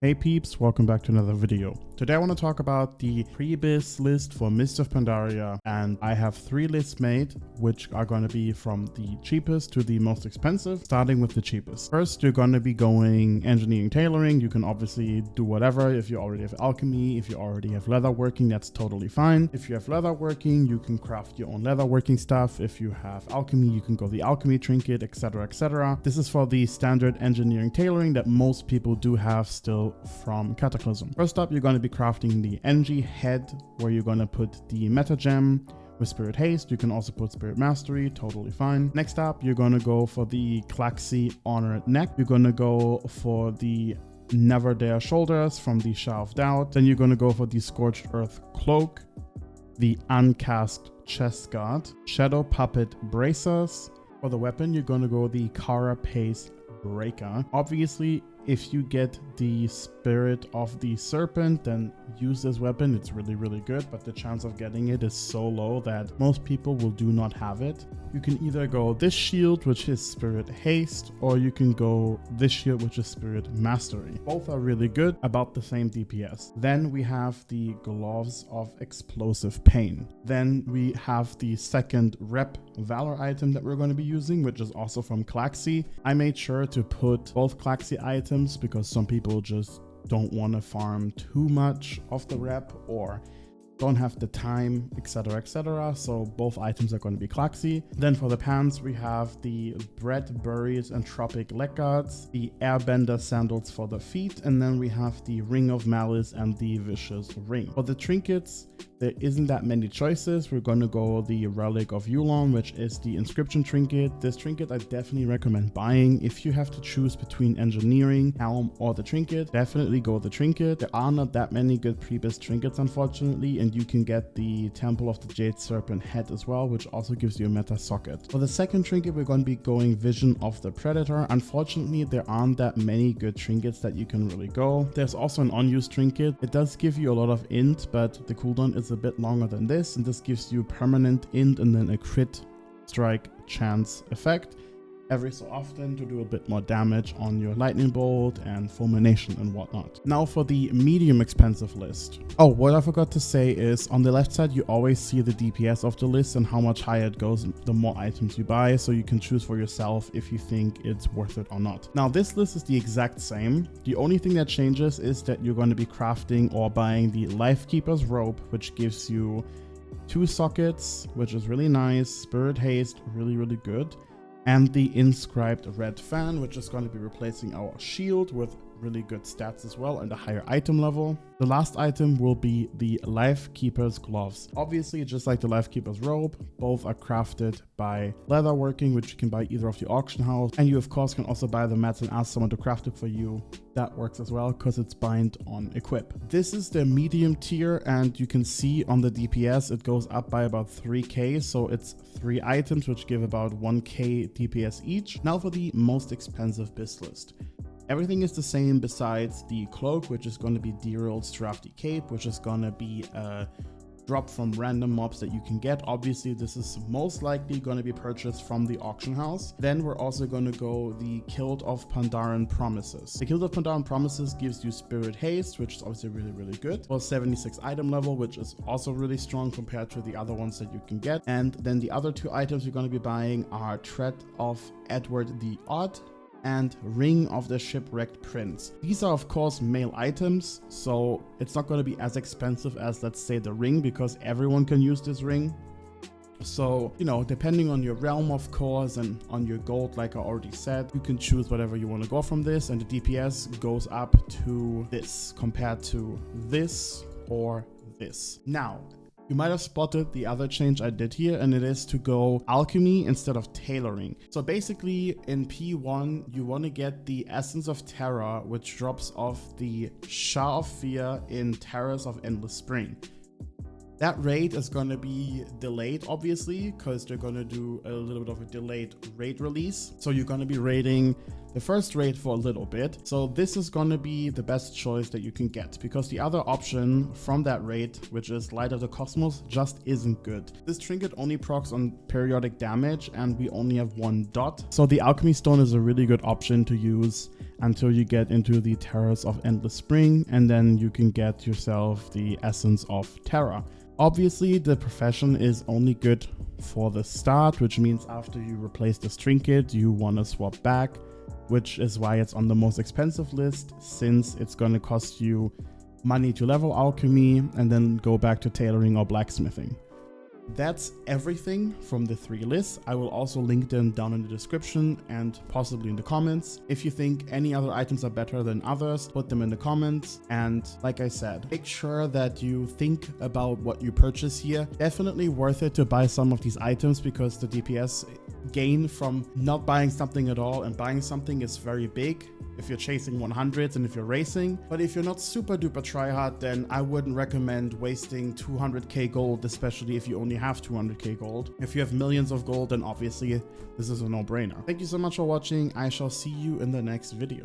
Hey peeps, welcome back to another video. Today I want to talk about the Pre-Bis list for Mist of Pandaria, and I have 3 lists made which are going to be from the cheapest to the most expensive, starting with the cheapest. First, you're going to be going engineering tailoring. You can obviously do whatever. If you already have alchemy, if you already have leatherworking, that's totally fine. If you have leatherworking, you can craft your own leatherworking stuff. If you have alchemy, you can go the alchemy trinket, etc, etc. This is for the standard engineering tailoring that most people do have still from Cataclysm. First up, you're going to be crafting the NG head, where you're going to put the meta gem with Spirit Haste. You can also put Spirit Mastery, totally fine. Next up, you're going to go for the Klaxi Honored neck. You're going to go for the Never Dare shoulders from the Shah of Doubt. Then you're going to go for the Scorched Earth cloak, the Uncast chest guard, Shadow Puppet bracers. For the weapon, you're going to go the Kara Pace breaker. Obviously, if you get the Spirit of the Serpent, then use this weapon. It's really good, but the chance of getting it is so low that most people will do not have it. You can either go this shield, which is Spirit Haste, or you can go this shield, which is Spirit Mastery. Both are really good, about the same DPS. Then we have the Gloves of Explosive Pain. Then we have the second rep Valor item that we're going to be using, which is also from Klaxi. I made sure to put both Klaxi items because some people just don't want to farm too much of the rep or don't have the time, etc. So both items are going to be Klaxi. Then for the pants, we have the Bread Berries and Tropic leg guards, the Airbender sandals for the feet, and then we have the Ring of Malice and the Vicious Ring. For the trinkets, there isn't that many choices. We're going to go the Relic of Yulon, which is the inscription trinket. This trinket I definitely recommend buying. If you have to choose between engineering, helm, or the trinket, definitely go the trinket. There are not that many good Pre-Bis trinkets, unfortunately, and you can get the Temple of the Jade Serpent head as well, which also gives you a meta socket. For the second trinket, we're going to be going Vision of the Predator. Unfortunately, there aren't that many good trinkets that you can really go. There's also an unused trinket. It does give you a lot of int, but the cooldown is a bit longer than this, and this gives you permanent int and then a crit strike chance effect every so often to do a bit more damage on your lightning bolt and fulmination and whatnot. Now for the medium expensive list. Oh, what I forgot to say is on the left side you always see the DPS of the list and how much higher it goes the more items you buy, so you can choose for yourself if you think it's worth it or not. Now this list is the exact same. The only thing that changes is that you're going to be crafting or buying the Lifekeeper's robe, which gives you 2 sockets, which is really nice, Spirit Haste, really good, and the inscribed red fan, which is going to be replacing our shield with really good stats as well and a higher item level. The last item will be the Lifekeeper's gloves. Obviously, just like the Lifekeeper's robe, both are crafted by leatherworking, which you can buy either off the auction house, and you of course can also buy the mats and ask someone to craft it for you. That works as well because it's bind on equip. This is the medium tier, and you can see on the DPS it goes up by about 3k, so it's 3 items which give about 1k DPS each. Now for the most expensive Bis list. Everything is the same besides the cloak, which is going to be Dirald's Drafty Cape, which is going to be a drop from random mobs that you can get. Obviously, this is most likely going to be purchased from the auction house. Then we're also going to go the Guild of Pandaren Promises. The Guild of Pandaren Promises gives you Spirit Haste, which is obviously really good, for 76 item level, which is also really strong compared to the other ones that you can get. And then the other 2 items you're going to be buying are Tread of Edward the Odd and Ring of the Shipwrecked Prince. These are of course male items, so it's not going to be as expensive as, let's say, the ring, because everyone can use this ring. So, you know, depending on your realm of course and on your gold, like I already said, you can choose whatever you want to go from this, and the DPS goes up to this compared to this or this. Now, you might have spotted the other change I did here, and it is to go alchemy instead of tailoring. So basically in P1, you want to get the Essence of Terror, which drops off the Shah of Fear in Terrors of Endless Spring. That raid is going to be delayed, obviously, because they're going to do a little bit of a delayed raid release. So you're going to be raiding the first raid for a little bit. So this is going to be the best choice that you can get, because the other option from that raid, which is Light of the Cosmos, just isn't good. This trinket only procs on periodic damage and we only have 1 dot. So the Alchemy Stone is a really good option to use until you get into the Terrors of Endless Spring, and then you can get yourself the Essence of Terra. Obviously, the Profession is only good for the start, which means after you replace this trinket, you want to swap back, which is why it's on the most expensive list, since it's going to cost you money to level alchemy and then go back to tailoring or blacksmithing. That's everything from the 3 lists. I will also link them down in the description and possibly in the comments. If you think any other items are better than others, put them in the comments. And like I said, make sure that you think about what you purchase here. Definitely worth it to buy some of these items, because the DPS gain from not buying something at all and buying something is very big if you're chasing 100s and if you're racing. But if you're not super duper tryhard, then I wouldn't recommend wasting 200k gold, especially if you only have 200k gold. If you have millions of gold, then obviously this is a no-brainer. Thank you so much for watching. I shall see you in the next video.